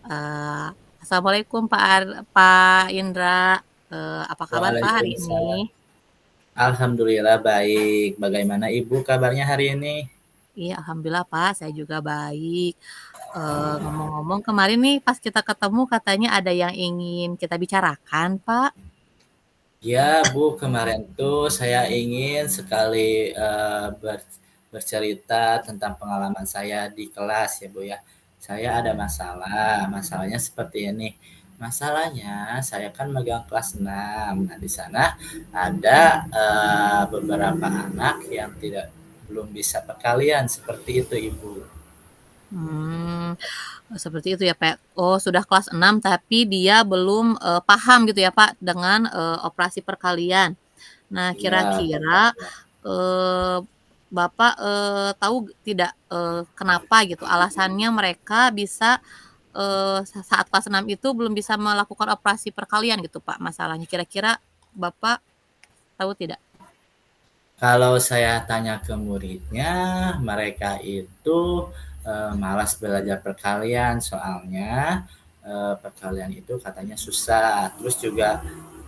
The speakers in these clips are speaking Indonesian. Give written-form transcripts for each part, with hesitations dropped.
Eee, Assalamualaikum Pak Indra, apa kabar Pak hari ini? Waalaikumsalam. Alhamdulillah baik. Bagaimana Ibu kabarnya hari ini? Iya alhamdulillah Pak, saya juga baik. Ngomong-ngomong kemarin nih pas kita ketemu katanya ada yang ingin kita bicarakan Pak? Ya Bu, kemarin tuh saya ingin sekali bercerita tentang pengalaman saya di kelas ya Bu ya. Saya ada masalah, masalahnya seperti ini. Masalahnya saya kan megang kelas 6. Nah, di sana ada beberapa anak yang belum bisa perkalian seperti itu Ibu. Mmm, Seperti itu ya Pak. Oh sudah kelas 6 tapi dia belum, paham gitu ya Pak dengan, operasi perkalian. Nah Iya, kira-kira, betul. eee, Bapak, tahu tidak, kenapa gitu alasannya mereka bisa, saat kelas 6 itu belum bisa melakukan operasi perkalian gitu Pak masalahnya, kira-kira Bapak tahu tidak? Kalau saya tanya ke muridnya, mereka itu malas belajar perkalian soalnya perkalian itu katanya susah. Terus juga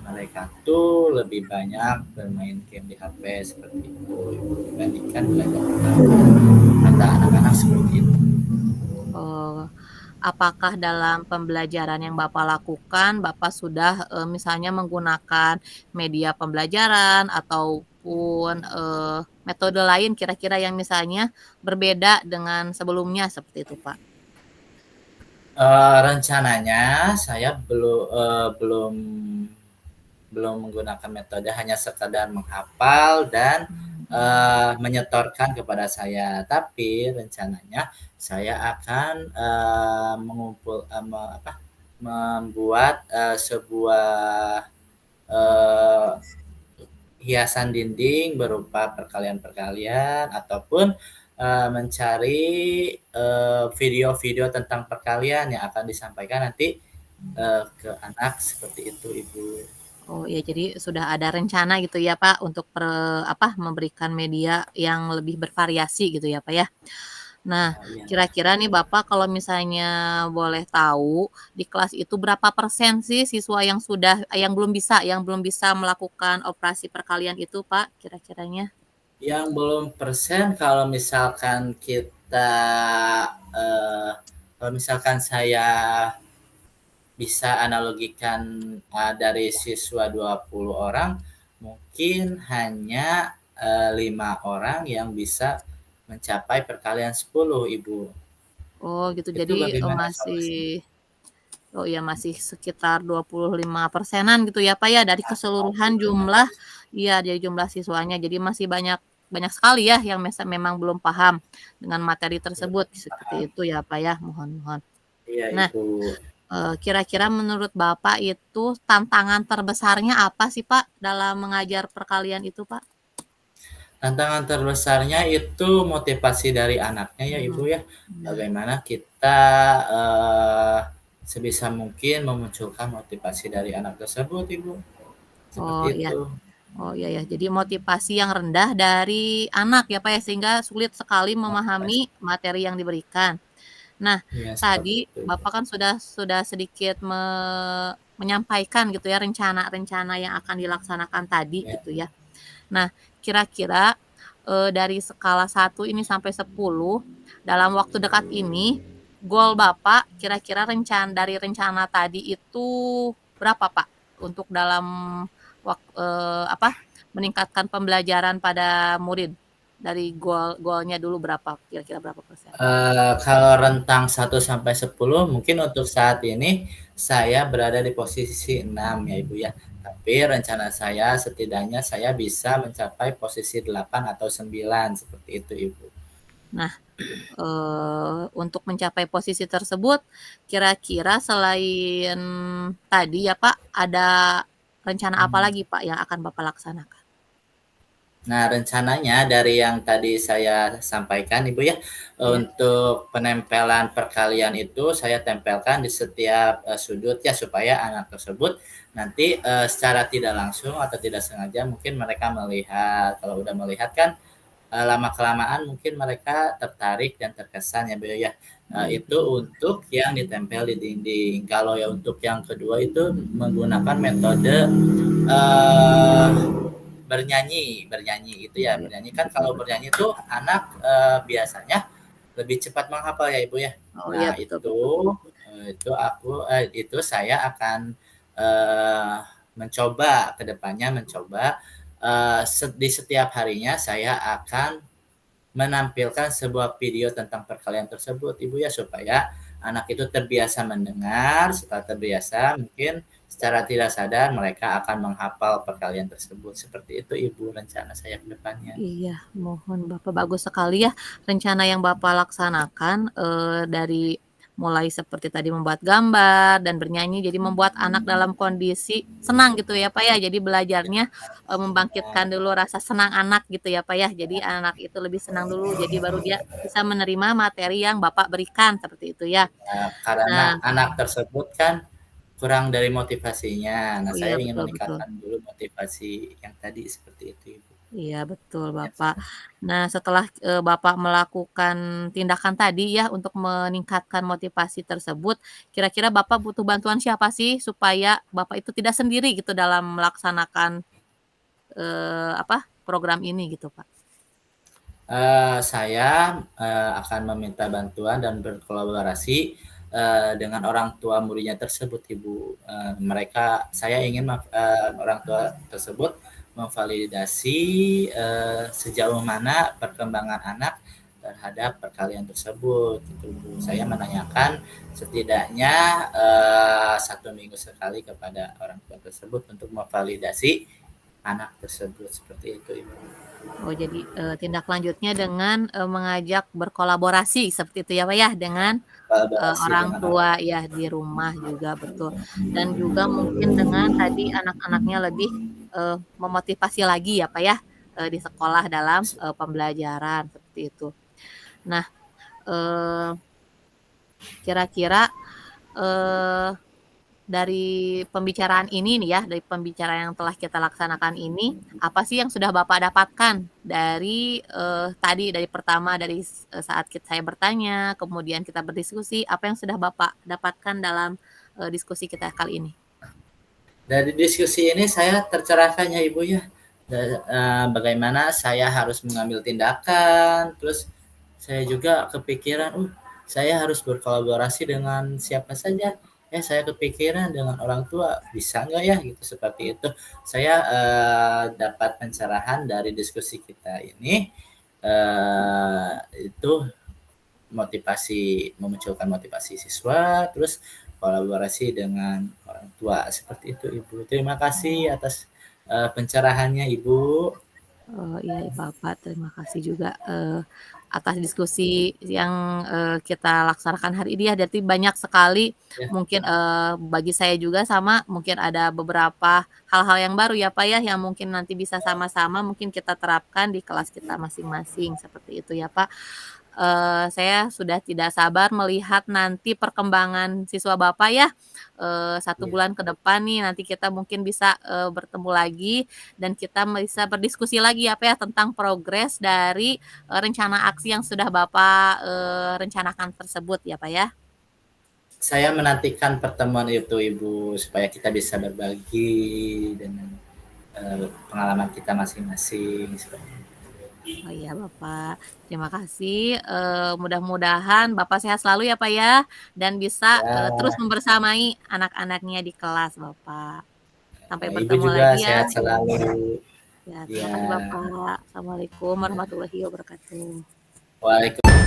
mereka tuh lebih banyak bermain game di HP seperti itu dibandingkan belajar perkalian. Kata anak-anak seperti itu. Eee, Apakah dalam pembelajaran yang Bapak lakukan, Bapak sudah, misalnya menggunakan media pembelajaran ataupun, metode lain kira-kira yang misalnya berbeda dengan sebelumnya, seperti itu, Pak? Rencananya saya belum belum menggunakan metode hanya sekadar menghafal dan menyetorkan kepada saya. Tapi rencananya saya akan membuat sebuah uh, hiasan dinding berupa perkalian-perkalian ataupun mencari video-video tentang perkalian yang akan disampaikan nanti ke anak seperti itu Ibu. Oh iya, jadi sudah ada rencana gitu ya Pak untuk memberikan media yang lebih bervariasi gitu ya Pak ya? Nah, Oh, iya. kira-kira nih Bapak kalau misalnya boleh tahu, di kelas itu berapa persen sih siswa yang belum bisa melakukan operasi perkalian itu Pak, kira-kiranya? Yang belum persen eh, kalau misalkan saya bisa analogikan dari siswa 20 orang, mungkin hanya 5 orang yang bisa mencapai perkalian 10 Ibu. Oh gitu, Itu jadi, bagaimana masih solusinya? oh iya masih sekitar 25%-an gitu ya Pak ya dari Oh, keseluruhan gitu. jumlah iya dari jumlah siswanya. Jadi masih banyak banyak sekali ya yang memang belum paham dengan materi tersebut, seperti Paham. itu ya Pak ya, mohon mohon. Iya Nah, Ibu. kira-kira menurut Bapak itu tantangan terbesarnya apa sih Pak dalam mengajar perkalian itu Pak? Tantangan terbesarnya itu motivasi dari anaknya ya Ibu Mhm, ya. bener. Bagaimana kita eh, sebisa mungkin memunculkan motivasi dari anak tersebut Ibu. Seperti Oh iya. itu. Oh iya ya, jadi motivasi yang rendah dari anak ya Pak ya, sehingga sulit sekali Motivasi. memahami materi yang diberikan. Nah, Iya seperti tadi itu Ibu. Bapak kan sudah sedikit menyampaikan gitu ya rencana-rencana yang akan dilaksanakan tadi Ya. gitu ya. Nah, kira-kira, dari skala 1 ini sampai 10 dalam waktu dekat ini, goal Bapak kira-kira dari rencana tadi itu berapa, Pak? Untuk dalam meningkatkan pembelajaran pada murid, dari goalnya dulu berapa, kira-kira berapa persen? Kalau rentang 1 sampai 10 mungkin untuk saat ini saya berada di posisi 6 ya Ibu ya. Tapi rencana saya setidaknya saya bisa mencapai posisi 8 atau 9 seperti itu Ibu. Nah, untuk mencapai posisi tersebut, kira-kira selain tadi ya Pak, ada rencana apa lagi Pak yang akan Bapak laksanakan? Nah, rencananya dari yang tadi saya sampaikan Ibu ya, Ya. untuk penempelan perkalian itu saya tempelkan di setiap sudut ya supaya anak tersebut nanti secara tidak langsung atau tidak sengaja mungkin mereka melihat. Kalau udah melihat kan lama-kelamaan mungkin mereka tertarik dan terkesan ya Bu ya. Oh iya Itu betul. untuk yang ditempel di dinding. Kalau ya untuk yang kedua itu menggunakan metode uh, bernyanyi itu Oh ya iya, bernyanyi kan betul kalau betul. bernyanyi itu anak biasanya lebih cepat menghafal ya Ibu ya. Oh iya Nah betul betul. itu saya akan mencoba kedepannya mencoba di setiap harinya saya akan menampilkan sebuah video tentang perkalian tersebut Ibu ya supaya anak itu terbiasa mendengar, setelah terbiasa mungkin secara tidak sadar mereka akan menghafal perkalian tersebut. Seperti itu Ibu rencana saya ke depannya. Iya, mohon Bapak, bagus sekali ya rencana yang Bapak laksanakan, dari mulai seperti tadi membuat gambar dan bernyanyi, jadi membuat anak dalam kondisi senang gitu ya, Pak, ya. Jadi belajarnya, membangkitkan dulu rasa senang anak gitu ya, Pak, ya. Jadi anak itu lebih senang dulu, jadi baru dia bisa menerima materi yang Bapak berikan, seperti itu ya. Karena Nah, anak tersebut kan kurang dari motivasinya. Nah, oh saya iya ingin betul betul. meningkatkan dulu motivasi yang tadi seperti itu Ibu. Iya betul Ya, Bapak. Nah setelah, Bapak melakukan tindakan tadi ya untuk meningkatkan motivasi tersebut, kira-kira Bapak butuh bantuan siapa sih supaya Bapak itu tidak sendiri gitu dalam melaksanakan, program ini gitu, Pak? Saya akan meminta bantuan dan berkolaborasi dengan orang tua muridnya tersebut, Ibu. Saya ingin orang tua tersebut memvalidasi sejauh mana perkembangan anak terhadap perkalian tersebut. Itu, Bu. Saya menanyakan setidaknya 1 minggu sekali kepada orang tua tersebut untuk memvalidasi anak tersebut seperti itu, Ibu. Oh jadi, tindak lanjutnya dengan, mengajak berkolaborasi seperti itu ya, Pak, ya dengan, Kolaborasi orang dengan orang tua ya di rumah juga betul. Dan juga mungkin dengan tadi anak-anaknya lebih, memotivasi lagi ya, Pak, ya, di sekolah dalam, pembelajaran seperti itu. Nah, eee, kira-kira, eee dari pembicaraan ini nih ya, dari pembicaraan yang telah kita laksanakan ini, apa sih yang sudah Bapak dapatkan dari, tadi dari pertama dari saat saya bertanya, kemudian kita berdiskusi, apa yang sudah Bapak dapatkan dalam, diskusi kita kali ini? Dari diskusi ini saya tercerahkan ya Ibu ya, bagaimana saya harus mengambil tindakan, terus saya juga kepikiran, saya harus berkolaborasi dengan siapa saja. Saya kepikiran dengan orang tua, bisa nggak ya gitu seperti itu. Saya dapat pencerahan dari diskusi kita ini, itu memunculkan motivasi siswa, terus kolaborasi dengan orang tua seperti itu Ibu. Terima kasih atas pencerahannya Ibu. Oh, iya Bapak, terima kasih juga, atas diskusi yang, kita laksanakan hari ini ya. Jadi banyak sekali Ya, mungkin, bagi saya juga sama mungkin ada beberapa hal-hal yang baru ya, Pak, ya, yang mungkin nanti bisa sama-sama mungkin kita terapkan di kelas kita masing-masing, seperti itu ya, Pak. Saya sudah tidak sabar melihat nanti perkembangan siswa Bapak ya, 1 iya. bulan ke depan nih nanti kita mungkin bisa, bertemu lagi dan kita bisa berdiskusi lagi ya, Pak, ya tentang progres dari, rencana aksi yang sudah Bapak, rencanakan tersebut ya, Pak, ya. Saya menantikan pertemuan itu Ibu supaya kita bisa berbagi dengan pengalaman kita masing-masing. Oh iya Bapak, terima kasih, mudah-mudahan Bapak sehat selalu ya, Pak, ya, dan bisa, terus Ya, membersamai anak-anaknya di kelas Bapak. Sampai Ibu bertemu juga lagi ya. sehat selalu. Ya, terima Ya, kasih Bapak. Assalamualaikum warahmatullahi wabarakatuh. waalaikumsalam.